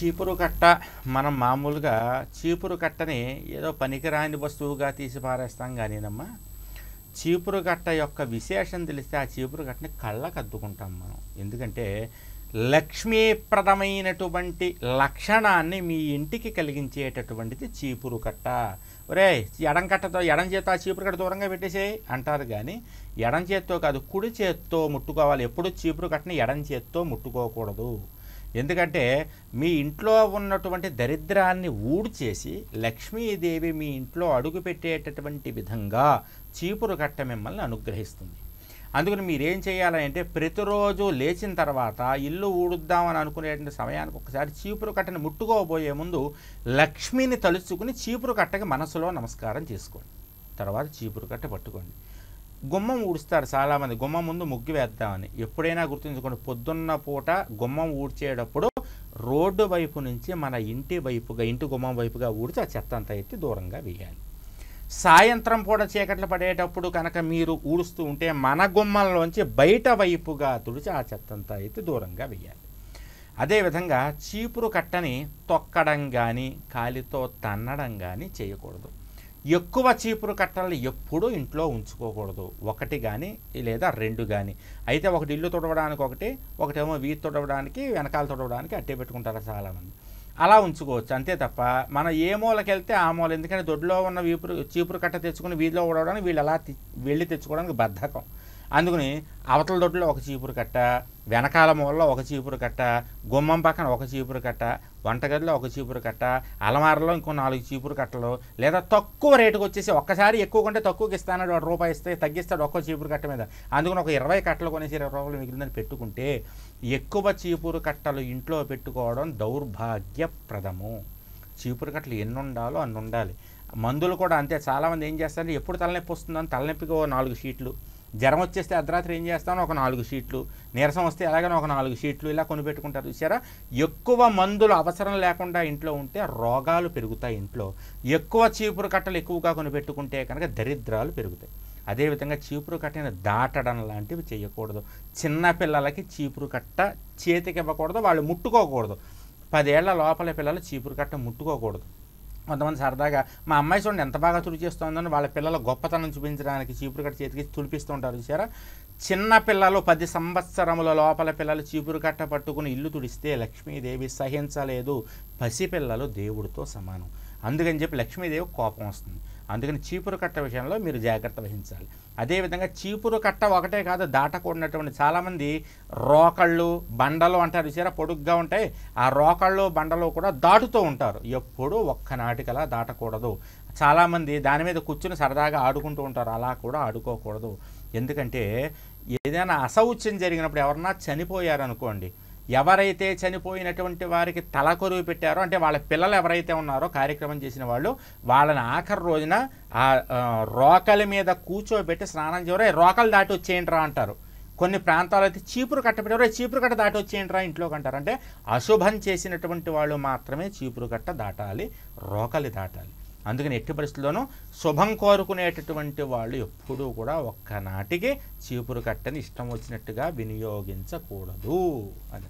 చీపురు కట్ట మనం మామూలుగా చీపురు కట్టని ఏదో పనికిరాని వస్తువుగా తీసి పారేస్తాం కానీనమ్మా, చీపురు కట్ట యొక్క విశేషం తెలిస్తే ఆ చీపురు కట్టని కళ్ళకు అద్దుకుంటాం మనం. ఎందుకంటే లక్ష్మీప్రదమైనటువంటి లక్షణాన్ని మీ ఇంటికి కలిగించేటటువంటిది చీపురు కట్ట. ఒరే ఎడం కట్టతో ఎడం చేత్తో ఆ చీపురు కట్ట దూరంగా పెట్టేసేయి అంటారు, కానీ ఎడం చేత్తో కాదు కుడి చేత్తో ముట్టుకోవాలి. ఎప్పుడు చీపురు కట్టని ఎడం చేత్తో ముట్టుకోకూడదు. ఎందుకంటే మీ ఇంట్లో ఉన్నటువంటి దరిద్రాన్ని ఊడ్చేసి లక్ష్మీదేవి మీ ఇంట్లో అడుగు పెట్టేటటువంటి విధంగా చీపురు కట్ట మిమ్మల్ని అనుగ్రహిస్తుంది. అందుకని మీరేం చేయాలంటే ప్రతిరోజు లేచిన తర్వాత ఇల్లు ఊడుద్దామని అనుకునేటువంటి సమయానికి ఒకసారి చీపురు కట్టని ముట్టుకోబోయే ముందు లక్ష్మిని తలుచుకుని చీపురు కట్టకి మనసులో నమస్కారం చేసుకోండి. తర్వాత చీపురు కట్ట పట్టుకోండి. గుమ్మం ఊడుస్తారు చాలామంది, గుమ్మం ముందు ముగ్గు వేద్దామని. ఎప్పుడైనా గుర్తుంచుకోండి, పొద్దున్న పూట గుమ్మం ఊడ్చేటప్పుడు రోడ్డు వైపు నుంచి మన ఇంటి వైపుగా, ఇంటి గుమ్మం వైపుగా ఊడ్చి ఆ చెత్త అంతా ఎత్తి దూరంగా వేయాలి. సాయంత్రం పూట చీకట్లు పడేటప్పుడు కనుక మీరు ఊడుస్తూ ఉంటే మన గుమ్మంలోంచి బయట వైపుగా తుడిచి ఆ చెత్త అంతా ఎత్తి దూరంగా వేయాలి. అదేవిధంగా చీపురు కట్టని తొక్కడం కానీ కాలితో తన్నడం కానీ చేయకూడదు. ఎక్కువ చీపురు కట్టలు ఎప్పుడూ ఇంట్లో ఉంచుకోకూడదు. ఒకటి కానీ లేదా రెండు కానీ. అయితే ఒకటి ఇల్లు తుడవడానికి ఒకటేమో వీధి తుడవడానికి, వెనకాల తుడవడానికి అట్టే పెట్టుకుంటారు చాలామంది. అలా ఉంచుకోవచ్చు అంతే తప్ప మనం ఏ మూలకి వెళ్తే ఆ మూల. ఎందుకంటే దొడ్లో ఉన్న చీపురు కట్ట తెచ్చుకుని వీధిలో ఊడవడానికి వీళ్ళు అలా వెళ్ళి తెచ్చుకోవడానికి బద్ధకం. అందుకని అవతల దొడ్లో ఒక చీపురు కట్ట, వెనకాల మూలలో ఒక చీపురు కట్ట, గుమ్మం పక్కన ఒక చీపురు కట్ట, వంటగదిలో ఒక చీపురు కట్ట, అలమారలో ఇంకో 4 చీపురు కట్టలు, లేదా తక్కువ రేటుకు వచ్చేసి ఒక్కసారి ఎక్కువ కొంటే తక్కువకి ఇస్తానని ₹1 ఇస్తే తగ్గిస్తాడు ఒక్కో చీపురు కట్ట మీద. అందుకని ఒక 20 కట్టలు కొనేసి ₹20 మిగిలిందని పెట్టుకుంటే ఎక్కువ చీపురు కట్టలు ఇంట్లో పెట్టుకోవడం దౌర్భాగ్యప్రదము. చీపురు కట్టలు ఎన్ని ఉండాలో అన్ని ఉండాలి. మందులు కూడా అంతే. చాలామంది ఏం చేస్తారంటే ఎప్పుడు తలనొప్పి వస్తుందని తలనొప్పికి 4 షీట్లు, జ్వరం వచ్చేస్తే అర్ధరాత్రి ఏం చేస్తాను ఒక 4 షీట్లు, నీరసం వస్తే అలాగనే ఒక 4 షీట్లు ఇలా కొనిపెట్టుకుంటారు. చూసారా, ఎక్కువ మందులు అవసరం లేకుండా ఇంట్లో ఉంటే రోగాలు పెరుగుతాయి. ఇంట్లో ఎక్కువ చీపురు కట్టలు ఎక్కువగా కొనిపెట్టుకుంటే కనుక దరిద్రాలు పెరుగుతాయి. అదేవిధంగా చీపురు కట్టని దాటడం లాంటివి చేయకూడదు. చిన్నపిల్లలకి చీపురు కట్ట చేతికి ఇవ్వకూడదు, వాళ్ళు ముట్టుకోకూడదు. 10 ఏళ్ల లోపల పిల్లలు చీపురు కట్ట ముట్టుకోకూడదు. కొంతమంది సరదాగా మా అమ్మాయి చూడండి ఎంత బాగా తుడిచేస్తుందని వాళ్ళ పిల్లల గొప్పతనం చూపించడానికి చీపురు కట్ట చేతికి తుడిపిస్తూ ఉంటారు. చూసారా, చిన్న పిల్లలు 10 సంవత్సరముల లోపల పిల్లలు చీపురు కట్ట పట్టుకుని ఇల్లు తుడిస్తే లక్ష్మీదేవి సహించలేదు. పసిపిల్లలు దేవుడితో సమానం. అందుకని చెప్పి లక్ష్మీదేవి కోపం వస్తుంది. అందుకని చీపురు కట్ట విషయంలో మీరు జాగ్రత్త వహించాలి. అదేవిధంగా చీపురు కట్ట ఒకటే కాదు, దాటకూడనటువంటి చాలామంది రోకళ్ళు బండలు అంటారు చూసారా, పొడుగ్గా ఉంటాయి. ఆ రోకళ్ళు బండలు కూడా దాటుతూ ఉంటారు. ఎప్పుడూ ఒక్కనాటికలా దాటకూడదు. చాలామంది దాని మీద కూర్చుని సరదాగా ఆడుకుంటూ ఉంటారు. అలా కూడా ఆడుకోకూడదు. ఎందుకంటే ఏదైనా అసౌచ్యం జరిగినప్పుడు ఎవరన్నా చనిపోయారనుకోండి, ఎవరైతే చనిపోయినటువంటి వారికి తలకొరువు పెట్టారో అంటే వాళ్ళ పిల్లలు ఎవరైతే ఉన్నారో కార్యక్రమం చేసిన వాళ్ళు, వాళ్ళని ఆఖరి రోజున ఆ రోకల మీద కూర్చోబెట్టి స్నానం చేయరు. రోకలు దాటి వచ్చేయండిరా అంటారు. కొన్ని ప్రాంతాలు అయితే చీపురు కట్ట పెట్టారు, చీపురు కట్ట దాటి వచ్చేయండిరా ఇంట్లోకి అంటారు. అంటే అశుభం చేసినటువంటి వాళ్ళు మాత్రమే చీపురు కట్ట దాటాలి, రోకలి దాటాలి. అందుకని ఎట్టి పరిస్థితుల్లోనూ శుభం కోరుకునేటటువంటి వాళ్ళు ఎప్పుడూ కూడా ఒక్కనాటికి చీపురు కట్టని ఇష్టం వచ్చినట్టుగా వినియోగించకూడదు అని.